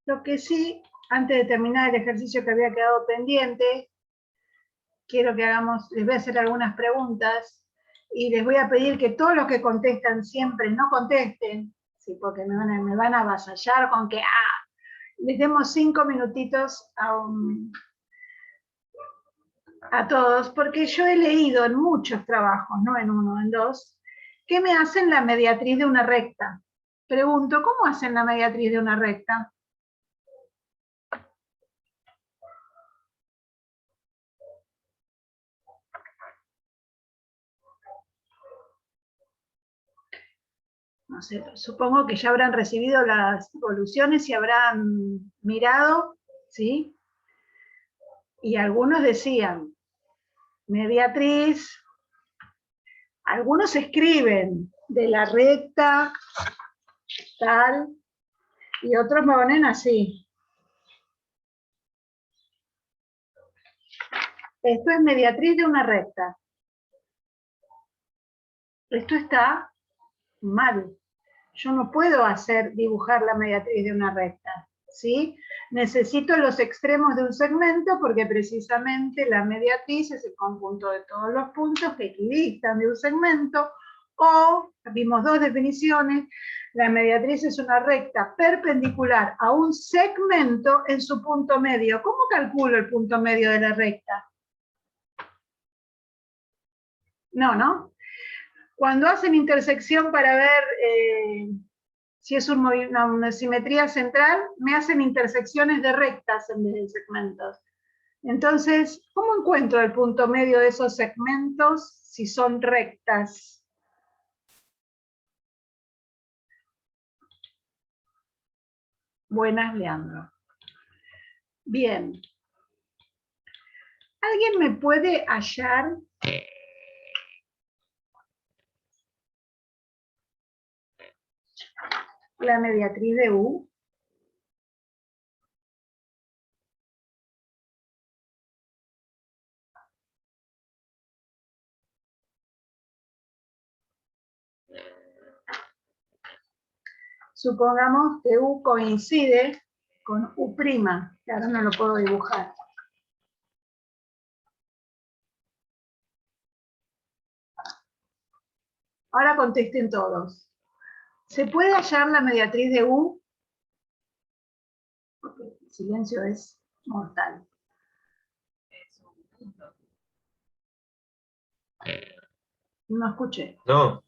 Lo que sí, antes de terminar el ejercicio que había quedado pendiente, quiero que hagamos, les voy a hacer algunas preguntas y les voy a pedir que todos los que contestan siempre no contesten, ¿sí? Porque me van a avasallar con que les demos 5 minutitos a todos, porque yo he leído en muchos trabajos, no en uno, en dos, que me hacen la mediatriz de una recta. Pregunto, ¿cómo hacen la mediatriz de una recta? No sé, supongo que ya habrán recibido las evoluciones y habrán mirado, ¿sí? Y algunos decían, mediatriz, algunos escriben de la recta, tal, y otros me ponen así. Esto es mediatriz de una recta. Esto está mal. Yo no puedo dibujar la mediatriz de una recta, ¿sí? Necesito los extremos de un segmento porque precisamente la mediatriz es el conjunto de todos los puntos que equidistan de un segmento, o, vimos dos definiciones, la mediatriz es una recta perpendicular a un segmento en su punto medio. ¿Cómo calculo el punto medio de la recta? No. Cuando hacen intersección para ver si es una simetría central, me hacen intersecciones de rectas en vez de segmentos. Entonces, ¿cómo encuentro el punto medio de esos segmentos si son rectas? Buenas, Leandro. Bien. ¿Alguien me puede hallar la mediatriz de U? Supongamos que U coincide con U', que ahora no lo puedo dibujar. Ahora contesten todos. ¿Se puede hallar la mediatriz de U? Porque el silencio es mortal. No escuché. No.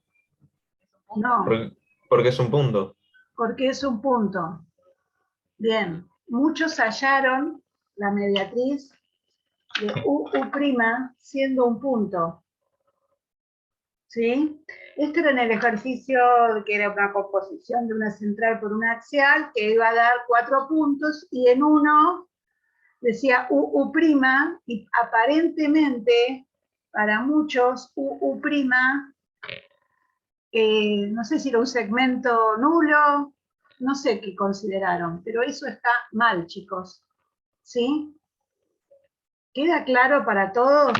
No. Porque es un punto. Porque es un punto. Bien. Muchos hallaron la mediatriz de U' siendo un punto. ¿Sí? Esto era en el ejercicio que era una composición de una central por una axial que iba a dar 4 puntos y en uno decía U', y aparentemente para muchos U', no sé si era un segmento nulo, no sé qué consideraron, pero eso está mal, chicos. ¿Sí? ¿Queda claro para todos?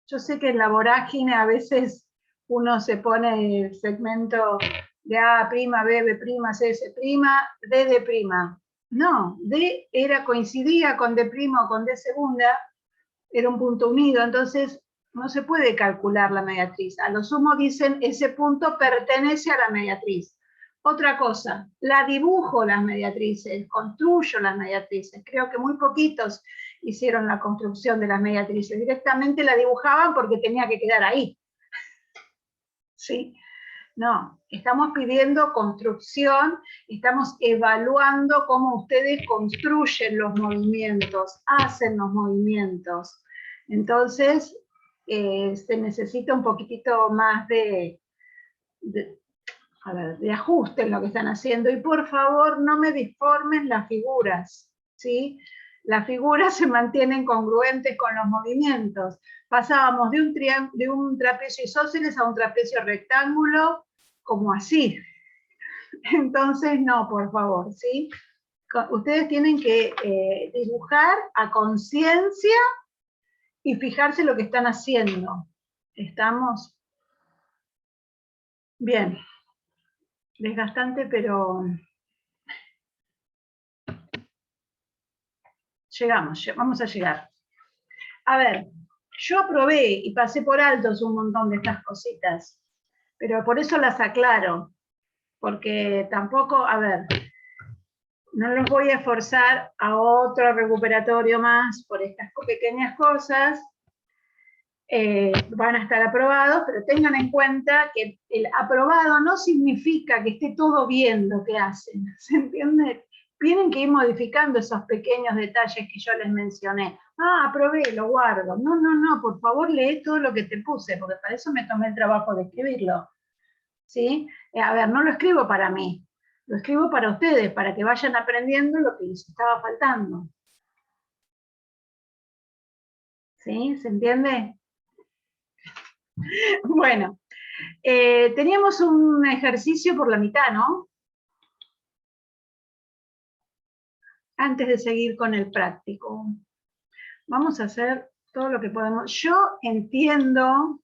Yo sé que en la vorágine a veces uno se pone el segmento de A', B', B', CS', D de'. No, D coincidía con D' o con D segunda, era un punto unido, entonces no se puede calcular la mediatriz. A lo sumo dicen, ese punto pertenece a la mediatriz. Otra cosa, la dibujo las mediatrices, construyo las mediatrices. Creo que muy poquitos hicieron la construcción de las mediatrices. Directamente la dibujaban porque tenía que quedar ahí. ¿Sí? No, estamos pidiendo construcción, estamos evaluando cómo ustedes construyen los movimientos, hacen los movimientos. Entonces, se necesita un poquitito más de ajuste en lo que están haciendo. Y por favor, no me disformen las figuras, ¿sí? Las figuras se mantienen congruentes con los movimientos. Pasábamos de un trapecio isósceles a un trapecio rectángulo, como así. Entonces, no, por favor, ¿sí? Ustedes tienen que dibujar a conciencia y fijarse lo que están haciendo. ¿Estamos? Bien. desgastante, pero llegamos, vamos a llegar. A ver, yo aprobé y pasé por altos un montón de estas cositas, pero por eso las aclaro, porque tampoco, a ver, no los voy a forzar a otro recuperatorio más por estas pequeñas cosas. Van a estar aprobados, pero tengan en cuenta que el aprobado no significa que esté todo bien lo que hacen, ¿se entiende? Tienen que ir modificando esos pequeños detalles que yo les mencioné. Ah, aprobé, lo guardo. No, no, no, por favor lee todo lo que te puse, porque para eso me tomé el trabajo de escribirlo. ¿Sí? A ver, no lo escribo para mí, lo escribo para ustedes, para que vayan aprendiendo lo que les estaba faltando. ¿Sí? ¿Se entiende? Bueno, teníamos un ejercicio por la mitad, ¿no? Antes de seguir con el práctico. Vamos a hacer todo lo que podemos. Yo entiendo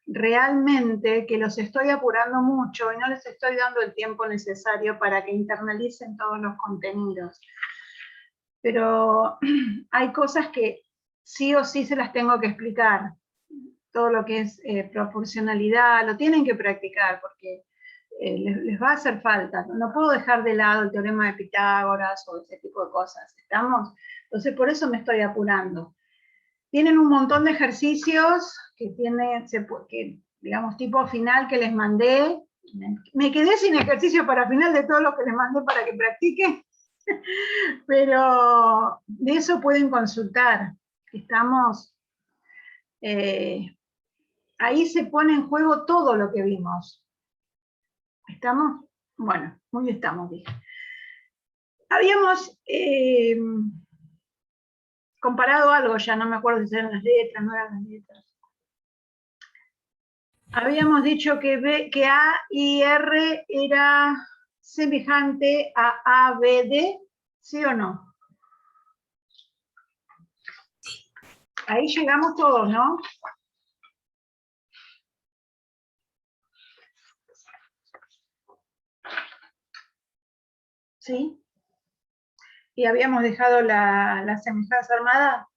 realmente que los estoy apurando mucho y no les estoy dando el tiempo necesario para que internalicen todos los contenidos. Pero hay cosas que sí o sí se las tengo que explicar. Todo lo que es proporcionalidad, lo tienen que practicar porque les va a hacer falta. No puedo dejar de lado el teorema de Pitágoras o ese tipo de cosas. ¿Estamos? Entonces, por eso me estoy apurando. Tienen un montón de ejercicios que tienen, que, digamos, tipo final que les mandé. Me quedé sin ejercicio para final de todo lo que les mandé para que practiquen. Pero de eso pueden consultar. Estamos... ahí se pone en juego todo lo que vimos. ¿Estamos? Bueno, muy estamos, dije. Habíamos comparado algo, ya no me acuerdo si eran las letras, no eran las letras. Habíamos dicho que A y R era semejante a ABD, ¿sí o no? Ahí llegamos todos, ¿no? ¿Sí? Y habíamos dejado la semejanza armada.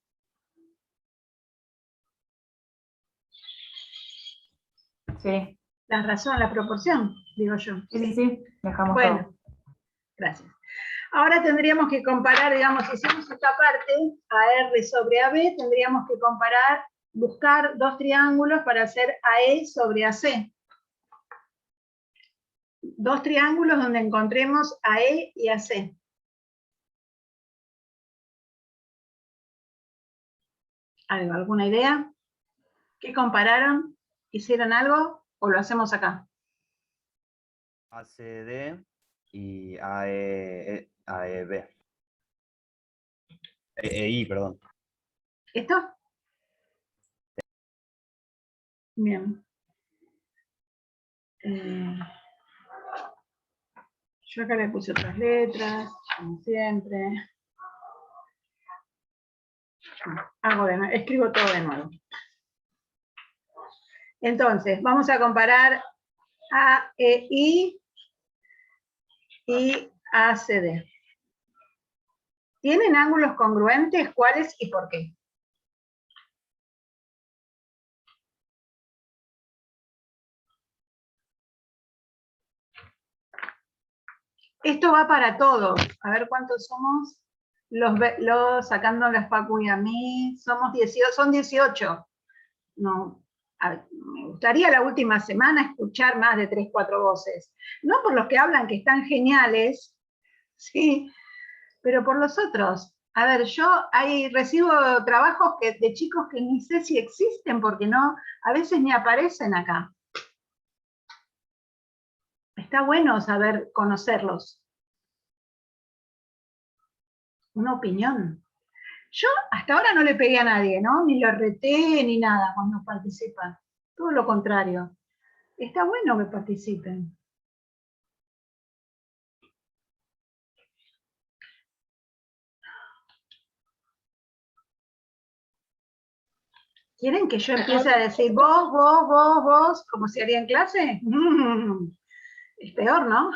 Sí. La razón, la proporción, digo yo. Sí, dejamos bueno, todo. Gracias. Ahora tendríamos que comparar, digamos, si hacemos esta parte, AR sobre AB, tendríamos que comparar, buscar dos triángulos para hacer AE sobre AC. Dos triángulos donde encontremos AE y AC. ¿Alguna idea? ¿Qué compararon? ¿Hicieron algo o lo hacemos acá? ACD y AEB. EI, perdón. ¿Esto? Bien. Yo acá le puse otras letras, como siempre. Hago de nuevo, escribo todo de nuevo. Entonces, vamos a comparar AEI y ACD. ¿Tienen ángulos congruentes? ¿Cuáles y por qué? Esto va para todos. A ver cuántos somos. Sacando las Facu y a mí, somos 18, son 18. No, me gustaría la última semana escuchar más de 3, 4 voces. No por los que hablan que están geniales, sí, pero por los otros. A ver, yo recibo trabajos de chicos que ni sé si existen porque no, a veces ni aparecen acá. Está bueno saber conocerlos. Una opinión. Yo hasta ahora no le pegué a nadie, ¿no? Ni lo reté ni nada cuando participan. Todo lo contrario. Está bueno que participen. ¿Quieren que yo empiece a decir vos, como se haría en clase? Es peor, ¿no?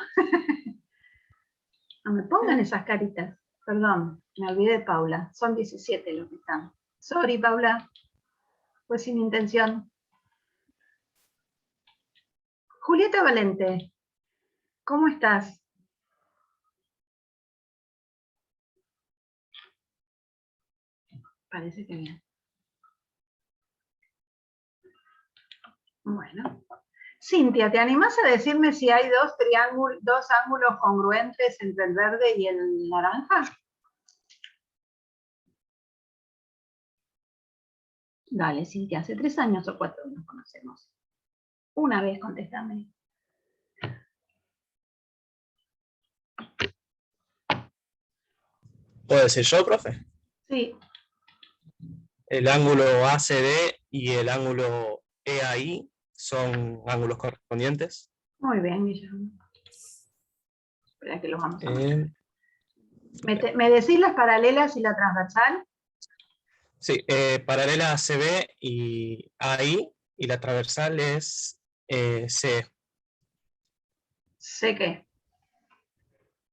No me pongan esas caritas. Perdón, me olvidé de Paula. Son 17 los que están. Sorry, Paula. Fue sin intención. Julieta Valente, ¿cómo estás? Parece que bien. Bueno. Cintia, ¿te animás a decirme si hay dos ángulos congruentes entre el verde y el naranja? Dale, Cintia, hace 3 años o 4 nos conocemos. Una vez contéstame. ¿Puedo decir yo, profe? Sí, El ángulo ACD y el ángulo EAI son ángulos correspondientes. muy bien, Guillermo. Espera que los vamos a ver. ¿Me decís las paralelas y la transversal? Sí, paralela a CB y AI, y la transversal es CE. Sé que.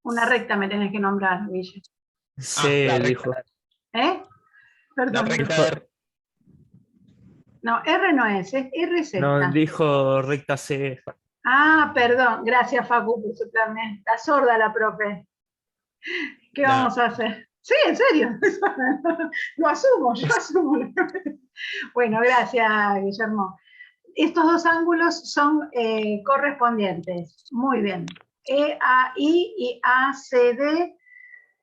Una recta me tenés que nombrar, Guille. Sí, la dijo. recta, ¿Eh? la Perdón. recta No, R no es RZ. No, dijo recta C. Ah, perdón. Gracias, Facu, por suplarme. Está sorda la profe. ¿Qué la- vamos a hacer? Sí, en serio. Lo asumo, yo asumo. Bueno, gracias, Guillermo. Estos dos ángulos son correspondientes. Muy bien. EAI y ACD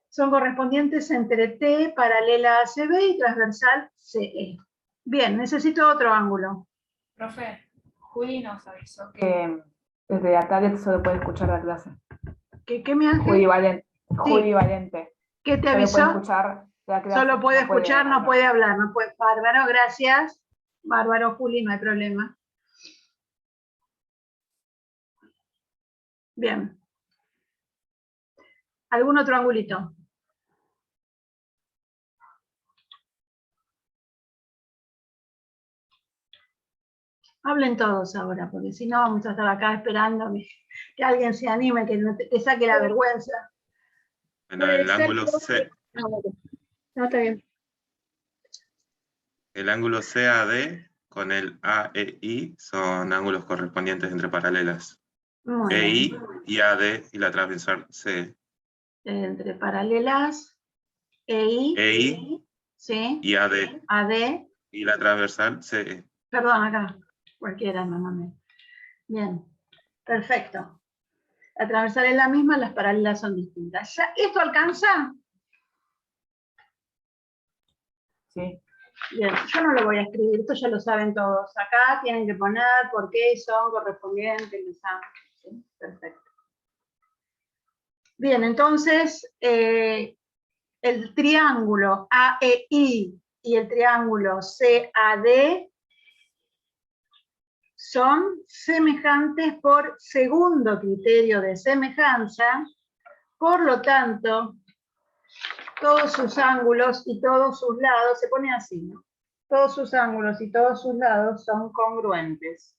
son correspondientes entre T, paralela a ACB y transversal CE. Bien, necesito otro ángulo. Profe, Juli nos avisó que desde la tablet solo puede escuchar la clase. ¿Qué me hace? Juli Valente. ¿Qué te Solo puede avisó? escuchar la clase. Solo puede escuchar, no hablar. puede hablar. No puede. Bárbaro, gracias. Bárbaro, Juli, no hay problema. Bien. ¿Algún otro angulito? Hablen todos ahora, porque si no vamos a estar acá esperando que alguien se anime, que saque la vergüenza. Bueno, el ángulo C, No, está bien. el ángulo CAD con el AEI son ángulos correspondientes entre paralelas. Muy EI bien. y AD y la transversal CE. Entre paralelas, EI sí, y AD AD, y la transversal CE. perdón, acá, cualquiera, no mames. Bien, perfecto. La transversal es la misma, las paralelas son distintas. ¿Esto alcanza? Sí. Bien, yo no lo voy a escribir, esto ya lo saben todos. Acá tienen que poner por qué son correspondientes los ángulos. ¿Sí? Perfecto. Bien, entonces, el triángulo AEI y el triángulo CAD son semejantes por segundo criterio de semejanza, por lo tanto, todos sus ángulos y todos sus lados, se pone así, ¿no? Todos sus ángulos y todos sus lados son congruentes.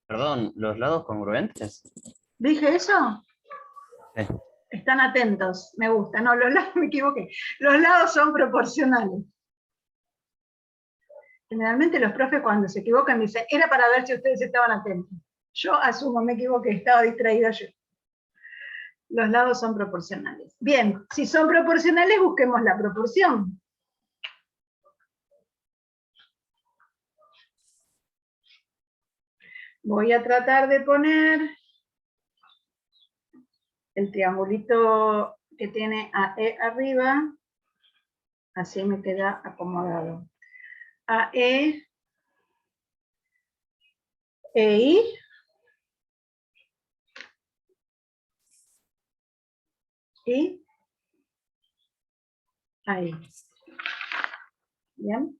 Perdón, ¿los lados congruentes? ¿Dije eso? Sí. Están atentos, me gusta. No, los lados, me equivoqué. Los lados son proporcionales. Generalmente los profes cuando se equivocan dicen, era para ver si ustedes estaban atentos. Yo asumo, me equivoqué, estaba distraída yo. Los lados son proporcionales. Bien, si son proporcionales, busquemos la proporción. Voy a tratar de poner el triangulito que tiene AE arriba, así me queda acomodado. AE, EI, y ahí. Bien.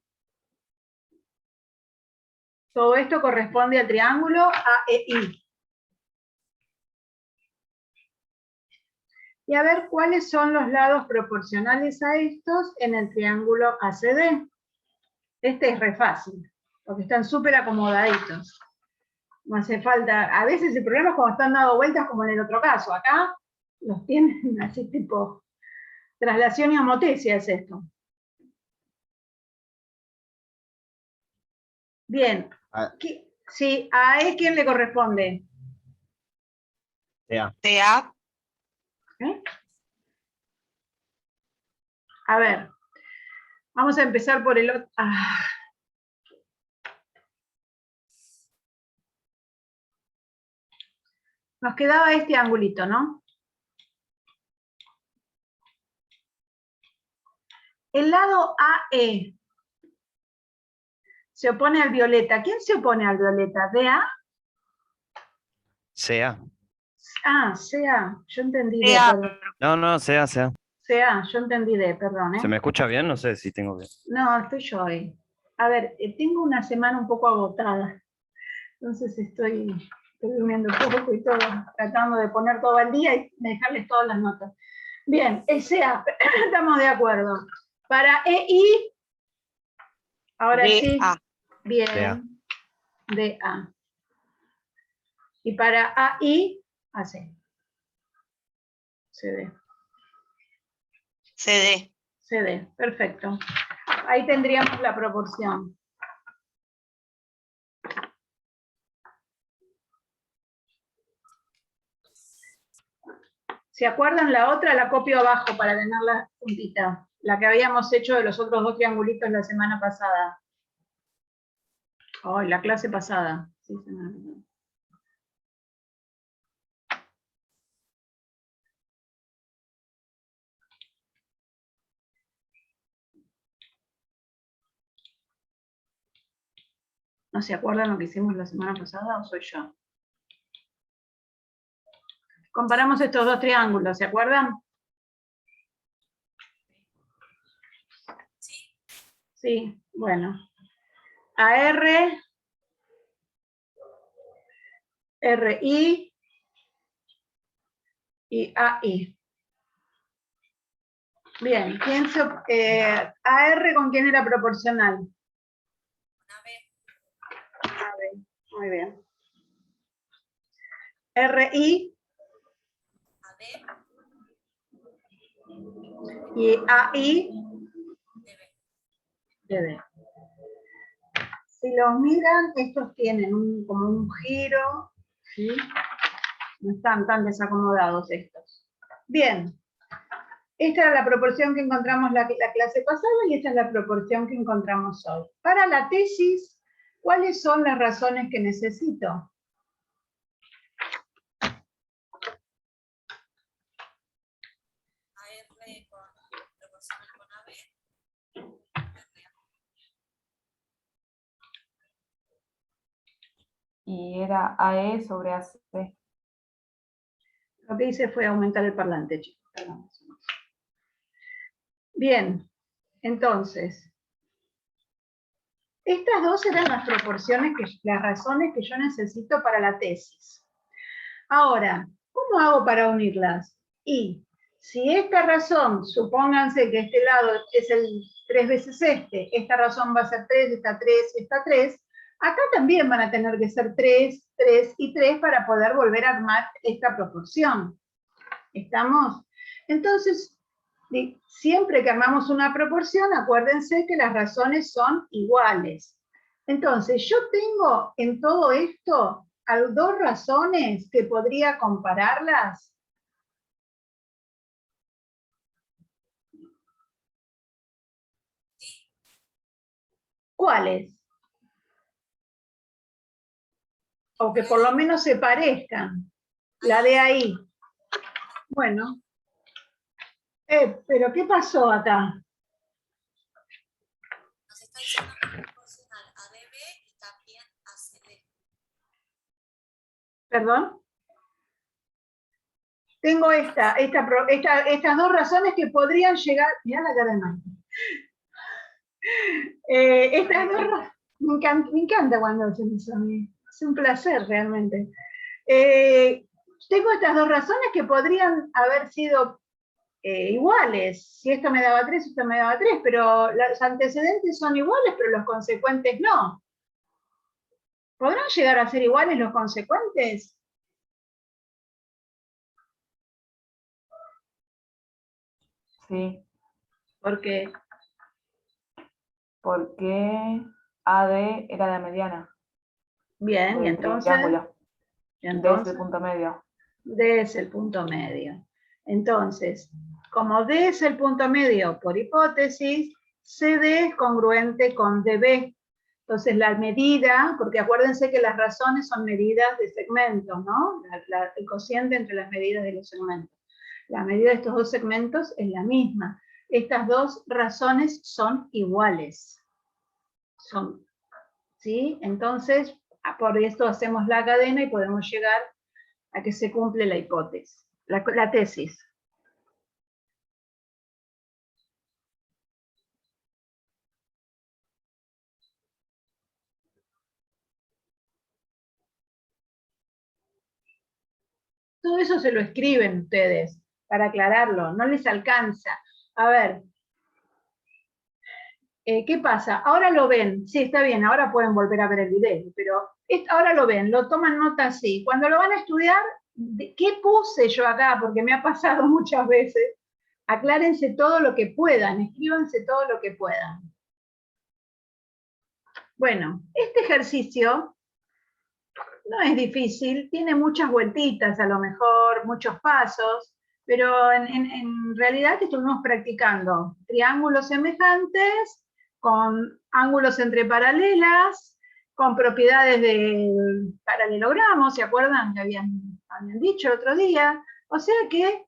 Todo esto corresponde al triángulo AEI. y a ver cuáles son los lados proporcionales a estos en el triángulo ACD. Este es re fácil, porque están súper acomodaditos. No hace falta, a veces el problema es cuando están dando vueltas como en el otro caso. Acá los tienen así tipo traslación y homotesia es esto. Bien. Ah. Sí, ¿a E quién le corresponde? Sea. TA. ¿Eh? A ver, vamos a empezar por el otro. Nos quedaba este angulito, ¿no? El lado AE se opone al violeta. ¿Quién se opone al violeta? ¿DA? Sea. Ah, CA. Yo entendí D, CA. perdón. No, sea. CA, yo entendí D, perdón. ¿Se me escucha bien? No sé si tengo bien. No, estoy yo ahí. A ver, tengo una semana un poco agotada. Entonces estoy durmiendo poco y todo, tratando de poner todo al día y dejarles todas las notas. Bien, CA, estamos de acuerdo. Para EI, ahora sí. DA. Bien. DA. Y para AI, AC. CD. CD. CD, perfecto. Ahí tendríamos la proporción. ¿Se acuerdan la otra? La copio abajo para tener la puntita. La que habíamos hecho de los otros dos triangulitos la semana pasada. Oh, la clase pasada. Sí, semana pasada. ¿No se acuerdan lo que hicimos la semana pasada o soy yo? Comparamos estos dos triángulos, ¿se acuerdan? Sí, bueno. AR, RI y AI. Bien, AR ¿con quién era proporcional? AB, muy bien. RI y AI DB. Si los miran, estos tienen como un giro, ¿sí? No están tan desacomodados estos. Bien. Esta era la proporción que encontramos la clase pasada y esta es la proporción que encontramos hoy. Para la tesis, ¿cuáles son las razones que necesito? Y era AE sobre AC. Lo que hice fue aumentar el parlante, chicos. Perdón. Bien, entonces, estas dos eran las proporciones, las razones que yo necesito para la tesis. Ahora, ¿cómo hago para unirlas? Y si esta razón, supónganse que este lado es el 3 veces esta razón va a ser 3, esta 3, esta 3, acá también van a tener que ser 3, 3 y 3 para poder volver a armar esta proporción. ¿Estamos? Entonces, siempre que armamos una proporción, acuérdense que las razones son iguales. Entonces, yo tengo en todo esto dos razones que podría compararlas. ¿Cuáles? O que por lo menos se parezcan. La de ahí. Bueno. ¿Pero qué pasó acá? Nos está diciendo que es proporcional a DB y también a CD. ¿Perdón? Tengo estas dos razones que podrían llegar... Mirá la cara de Marta. Estas dos razones... Me encanta cuando hacen eso a mí. Es un placer realmente. tengo estas dos razones que podrían haber sido iguales. Si esto me daba 3, esto me daba 3, pero los antecedentes son iguales, pero los consecuentes no. ¿Podrán llegar a ser iguales los consecuentes? Sí, Porque, porque AD era la mediana bien, y del entonces, triángulo. y D es entonces el punto medio. D es el punto medio. Entonces, como D es el punto medio por hipótesis, CD es congruente con DB. Entonces la medida, porque acuérdense que las razones son medidas de segmentos, ¿no? El cociente entre las medidas de los segmentos. La medida de estos dos segmentos es la misma. Estas dos razones son iguales. ¿Sí? Entonces, por esto hacemos la cadena y podemos llegar a que se cumple la hipótesis, la tesis. Todo eso se lo escriben ustedes para aclararlo, no les alcanza. A ver, ¿qué pasa? Ahora lo ven, sí, está bien, ahora pueden volver a ver el video, pero ahora lo ven, lo toman nota así. Cuando lo van a estudiar, ¿qué puse yo acá? Porque me ha pasado muchas veces. Aclárense todo lo que puedan, escríbanse todo lo que puedan. Bueno, este ejercicio no es difícil, tiene muchas vueltitas a lo mejor, muchos pasos, pero en realidad estuvimos practicando triángulos semejantes, con ángulos entre paralelas, con propiedades de paralelogramos, ¿se acuerdan que habían dicho el otro día? O sea que,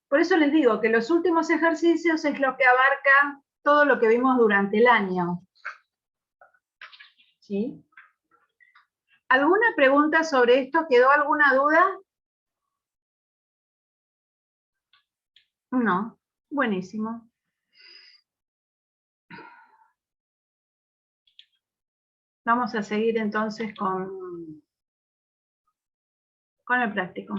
por eso les digo que los últimos ejercicios es lo que abarca todo lo que vimos durante el año. ¿Sí? ¿Alguna pregunta sobre esto? ¿Quedó alguna duda? No. Buenísimo. Vamos a seguir entonces con el práctico.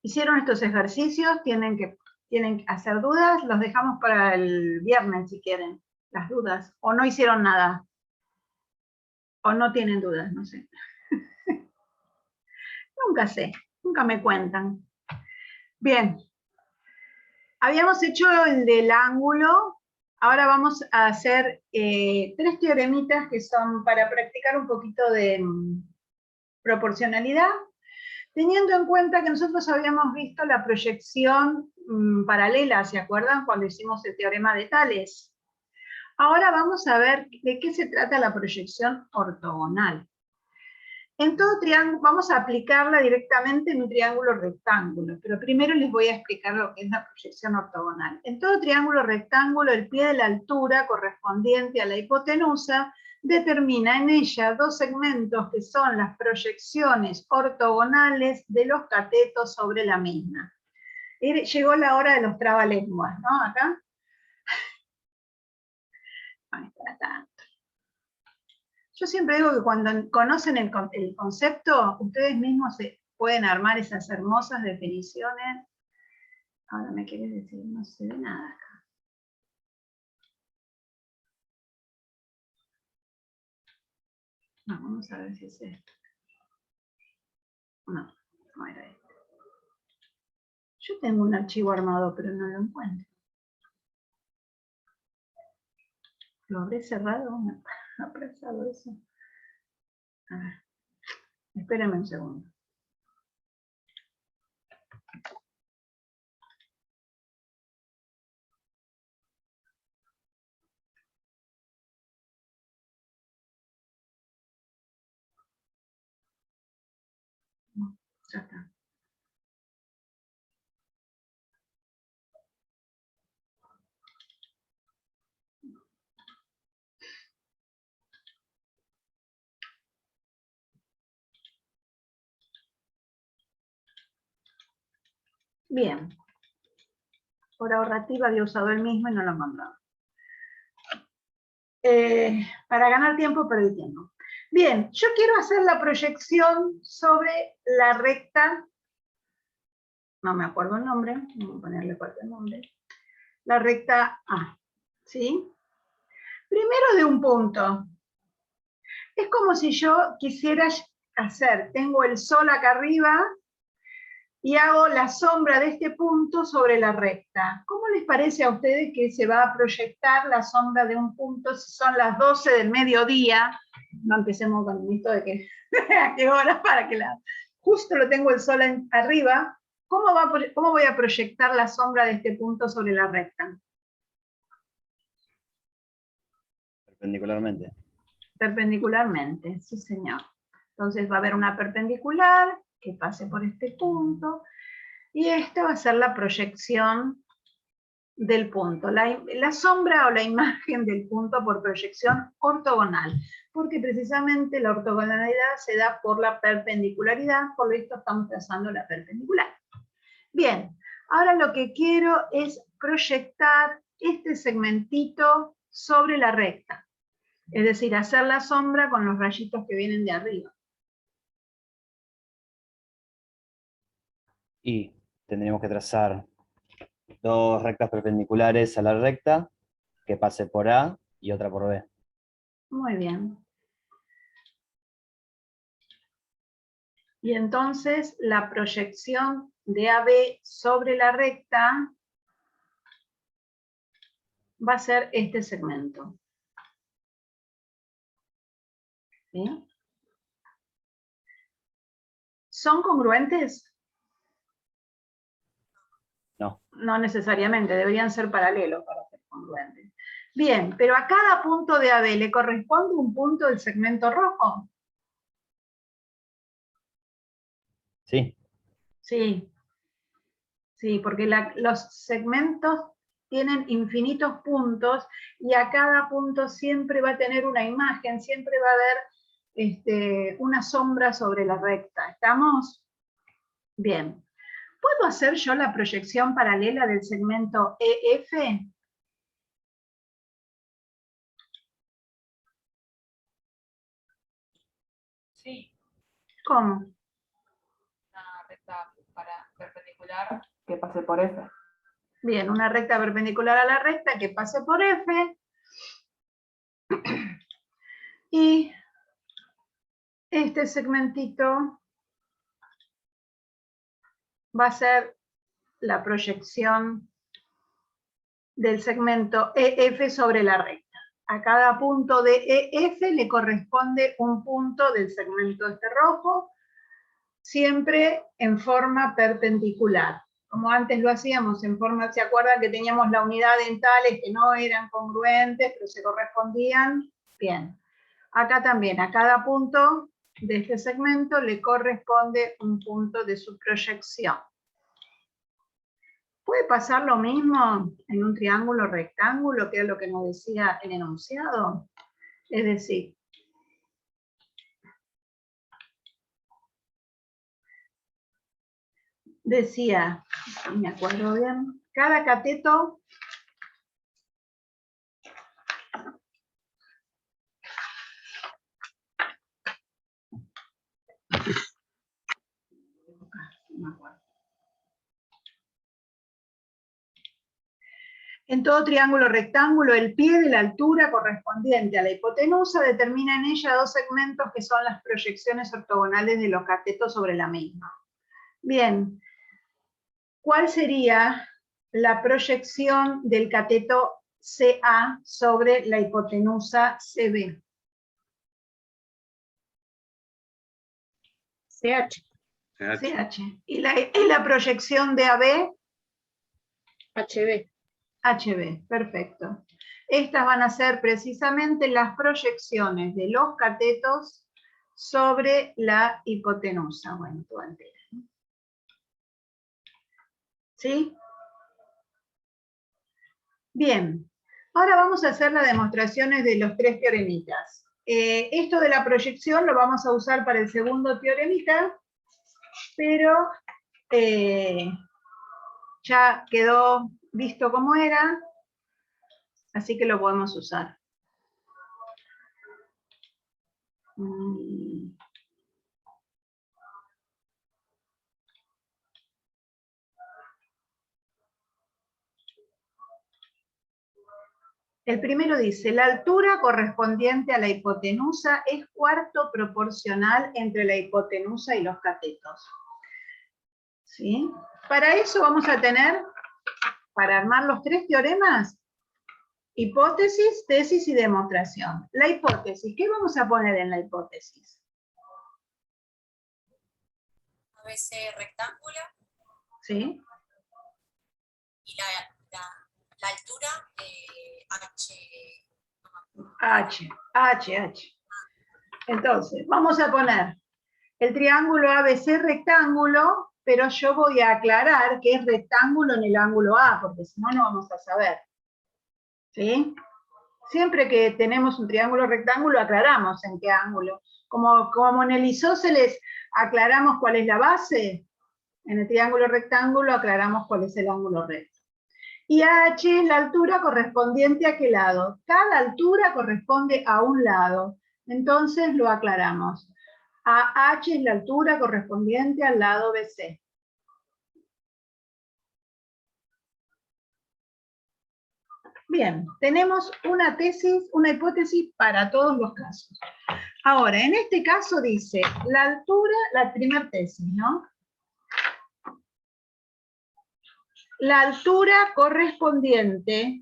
Hicieron estos ejercicios, tienen que hacer dudas, los dejamos para el viernes si quieren, las dudas, o no hicieron nada, o no tienen dudas, no sé. Nunca sé, nunca me cuentan. Bien, habíamos hecho el del ángulo, ahora vamos a hacer 3 teoremitas que son para practicar un poquito de proporcionalidad, teniendo en cuenta que nosotros habíamos visto la proyección paralela, ¿se acuerdan? Cuando hicimos el teorema de Tales. Ahora vamos a ver de qué se trata la proyección ortogonal. En todo triángulo, vamos a aplicarla directamente en un triángulo rectángulo, pero primero les voy a explicar lo que es la proyección ortogonal. En todo triángulo rectángulo, el pie de la altura correspondiente a la hipotenusa determina en ella 2 segmentos que son las proyecciones ortogonales de los catetos sobre la misma. Llegó la hora de los trabalenguas, ¿no? Acá. Ay, para tanto. Yo siempre digo que cuando conocen el concepto, ustedes mismos se pueden armar esas hermosas definiciones. Ahora me quieres decir, no se ve nada acá. No, vamos a ver si es esto. No, no era esto. Yo tengo un archivo armado, pero no lo encuentro. ¿Lo habré cerrado? ¿Me ha apresado eso? A ver, espérenme un segundo. Ya está. Bien. Por ahorrativa había usado el mismo y no lo mandaba. para ganar tiempo, perdí tiempo. Bien, yo quiero hacer la proyección sobre la recta, no me acuerdo el nombre, voy a ponerle cualquier nombre, la recta A, ¿sí? Primero de un punto. Es como si yo quisiera hacer, tengo el sol acá arriba, y hago la sombra de este punto sobre la recta. ¿Cómo les parece a ustedes que se va a proyectar la sombra de un punto si son las 12 del mediodía? No empecemos con esto de que a qué hora para que justo lo tengo el sol arriba. ¿Cómo voy a proyectar la sombra de este punto sobre la recta? Perpendicularmente. Perpendicularmente, sí señor. Entonces va a haber una perpendicular que pase por este punto, y esta va a ser la proyección del punto, la sombra o la imagen del punto por proyección ortogonal, porque precisamente la ortogonalidad se da por la perpendicularidad, por esto estamos trazando la perpendicular. Bien, ahora lo que quiero es proyectar este segmentito sobre la recta, es decir, hacer la sombra con los rayitos que vienen de arriba. Y tendríamos que trazar dos rectas perpendiculares a la recta, que pase por A y otra por B. Muy bien. Y entonces la proyección de AB sobre la recta va a ser este segmento. ¿Sí? ¿Son congruentes? No. No necesariamente, deberían ser paralelos para ser congruentes. Bien, pero a cada punto de AB le corresponde un punto del segmento rojo. Sí. Sí. Sí, porque los segmentos tienen infinitos puntos y a cada punto siempre va a tener una imagen, siempre va a haber una sombra sobre la recta. ¿Estamos? Bien. ¿Puedo hacer yo la proyección paralela del segmento EF? Sí, ¿Cómo? una recta perpendicular que pase por F. Bien, una recta perpendicular a la recta que pase por F. Y este segmentito va a ser la proyección del segmento EF sobre la recta. A cada punto de EF le corresponde un punto del segmento rojo, siempre en forma perpendicular. Como antes lo hacíamos en forma, ¿se acuerdan que teníamos la unidad dentales que no eran congruentes, pero se correspondían? Bien. Acá también, a cada punto de este segmento le corresponde un punto de su proyección. ¿Puede pasar lo mismo en un triángulo rectángulo, que es lo que nos decía el enunciado? Es decir, decía, si me acuerdo bien, cada cateto no me acuerdo. En todo triángulo rectángulo, el pie de la altura correspondiente a la hipotenusa determina en ella dos segmentos que son las proyecciones ortogonales de los catetos sobre la misma. Bien, ¿cuál sería la proyección del cateto CA sobre la hipotenusa CB? CH. CH. ¿Y la proyección de AB? HB. HB, perfecto. Estas van a ser precisamente las proyecciones de los catetos sobre la hipotenusa. Bueno, toda entera. ¿Sí? Bien. Ahora vamos a hacer las demostraciones de los tres teoremitas. Esto de la proyección lo vamos a usar para el segundo teoremita, pero ya quedó visto cómo era, así que lo podemos usar. Mm. El primero dice, la altura correspondiente a la hipotenusa es cuarto proporcional entre la hipotenusa y los catetos. ¿Sí? Para eso vamos a tener, para armar los 3 teoremas, hipótesis, tesis y demostración. La hipótesis, ¿qué vamos a poner en la hipótesis? ABC rectángulo ¿Sí? y la altura H. H. Entonces, vamos a poner el triángulo ABC rectángulo, pero yo voy a aclarar que es rectángulo en el ángulo A, porque si no, no vamos a saber. ¿Sí? Siempre que tenemos un triángulo rectángulo, aclaramos en qué ángulo. Como en el isósceles aclaramos cuál es la base, en el triángulo rectángulo aclaramos cuál es el ángulo recto. Y H es la altura correspondiente a qué lado. Cada altura corresponde a un lado. Entonces lo aclaramos. AH es la altura correspondiente al lado BC. Bien, tenemos una tesis, una hipótesis para todos los casos. Ahora, en este caso dice, la altura, la primera tesis, ¿no? La altura correspondiente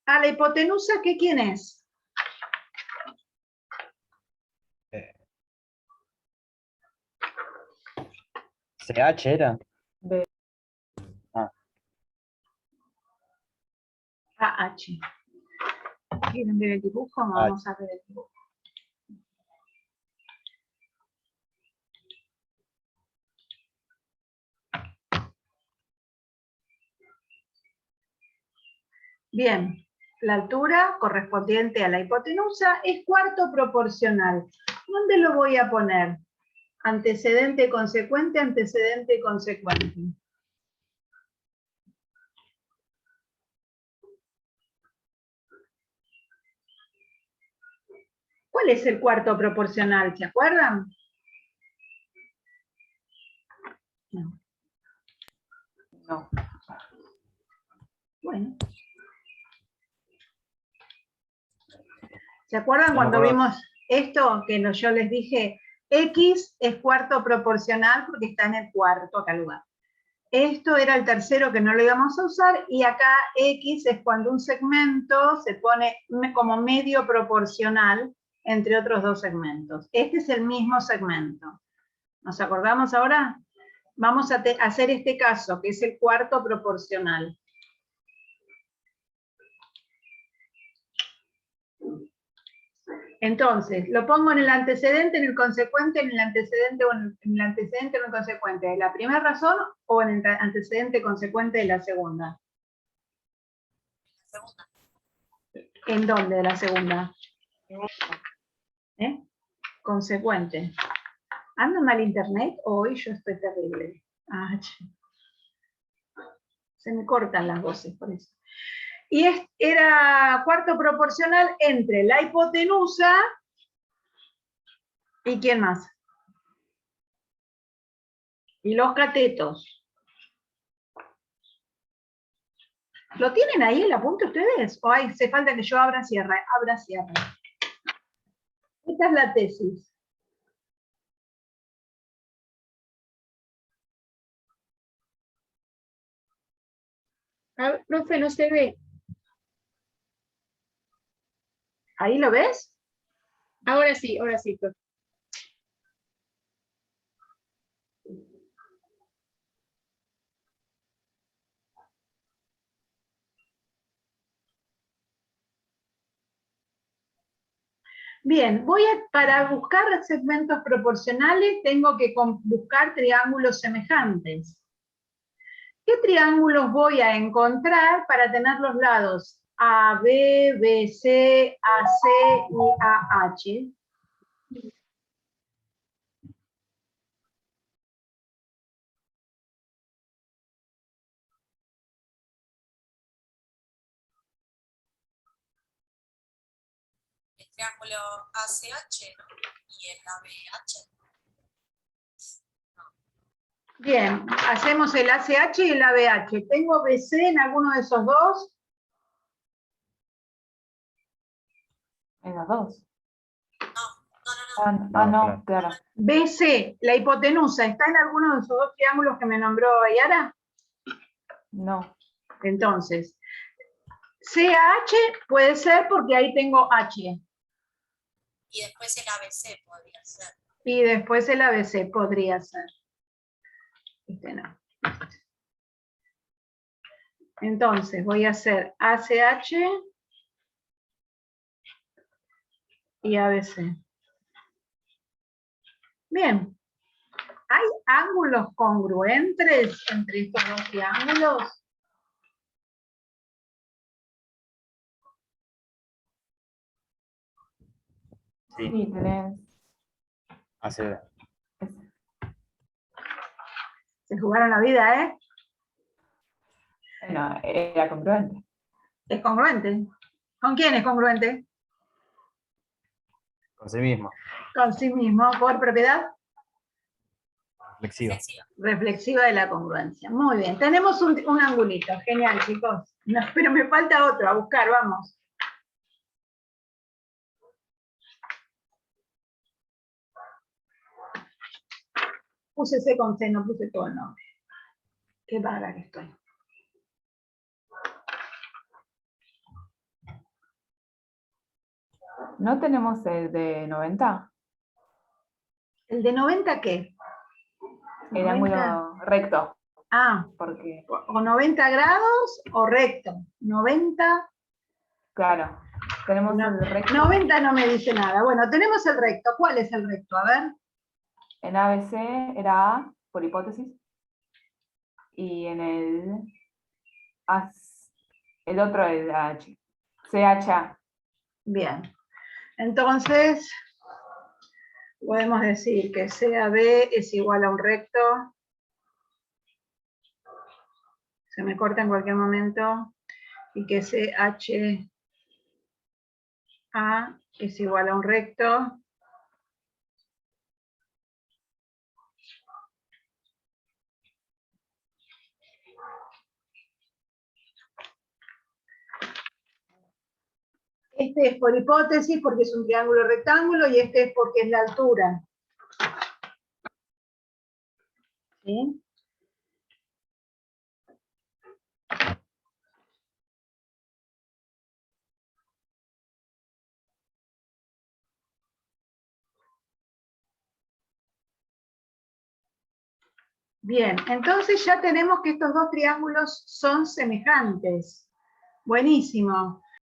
a la hipotenusa, ¿qué quién es? CH era. AH. ¿Quieren ver el dibujo? Vamos a ver el dibujo. Bien, la altura correspondiente a la hipotenusa es cuarto proporcional. ¿Dónde lo voy a poner? Antecedente consecuente, antecedente consecuente. ¿Cuál es el cuarto proporcional? ¿Se acuerdan? No. No. Bueno. ¿Se acuerdan No me cuando acuerdo. vimos esto? Que yo les dije, X es cuarto proporcional porque está en el cuarto acá lugar. Esto era el tercero que no lo íbamos a usar, y acá X es cuando un segmento se pone como medio proporcional entre otros dos segmentos. Este es el mismo segmento. ¿Nos acordamos ahora? Vamos a hacer este caso, que es el cuarto proporcional. Entonces, lo pongo en el antecedente, en el consecuente, en el antecedente o en el antecedente o en el consecuente de la primera razón o en el antecedente consecuente de la segunda. Segunda. ¿En dónde de la segunda? Consecuente. ¿Anda mal internet o hoy yo estoy terrible? Se me cortan las voces por eso. Y era cuarto proporcional entre la hipotenusa y ¿quién más? Y los catetos. ¿Lo tienen ahí el apunte ustedes? ¿O hace falta que yo abra, cierre? Abra, cierre. Esta es la tesis. Ah, profe, no se ve. ¿Ahí lo ves? Ahora sí, profe. Bien, para buscar segmentos proporcionales tengo que buscar triángulos semejantes. ¿Qué triángulos voy a encontrar para tener los lados AB, BC, AC y AH? triángulo ACH, ¿no? Y el ABH. Bien, hacemos el ACH y el ABH. ¿Tengo BC en alguno de esos dos? En los dos. No, No, No, claro. BC, la hipotenusa, ¿está en alguno de esos dos triángulos que me nombró Ayara? No. Entonces, CH puede ser porque ahí tengo H. y después el ABC podría ser. Y después el ABC podría ser. Este no. Entonces voy a hacer ACH y ABC. Bien. ¿Hay ángulos congruentes entre estos dos triángulos? Sí, Sí, tenés. ACB. Se jugaron la vida, ¿eh? Bueno, era congruente. Es congruente. ¿Con quién es congruente? Con sí mismo. Con sí mismo, por propiedad Reflexiva. reflexiva de la congruencia. Muy bien, tenemos un angulito. Genial, chicos. No, pero me falta otro, a buscar, vamos. Puse C con C, no puse todo el nombre. Qué vaga que estoy. ¿No tenemos el de 90? ¿El de 90 qué? El 90. ángulo recto. Ah, Porque, o 90 grados o recto. 90. claro, tenemos No, el recto. 90 no me dice nada. Bueno, tenemos el recto. ¿Cuál es el recto? A ver. En ABC era A, por hipótesis. Y en el otro es H. CHA. Bien. Entonces, podemos decir que CAB es igual a un recto. Se me corta en cualquier momento. Y que CHA es igual a un recto. Este es por hipótesis porque es un triángulo rectángulo y este es porque es la altura. ¿Sí? Bien, entonces ya tenemos que estos dos triángulos son semejantes. Buenísimo.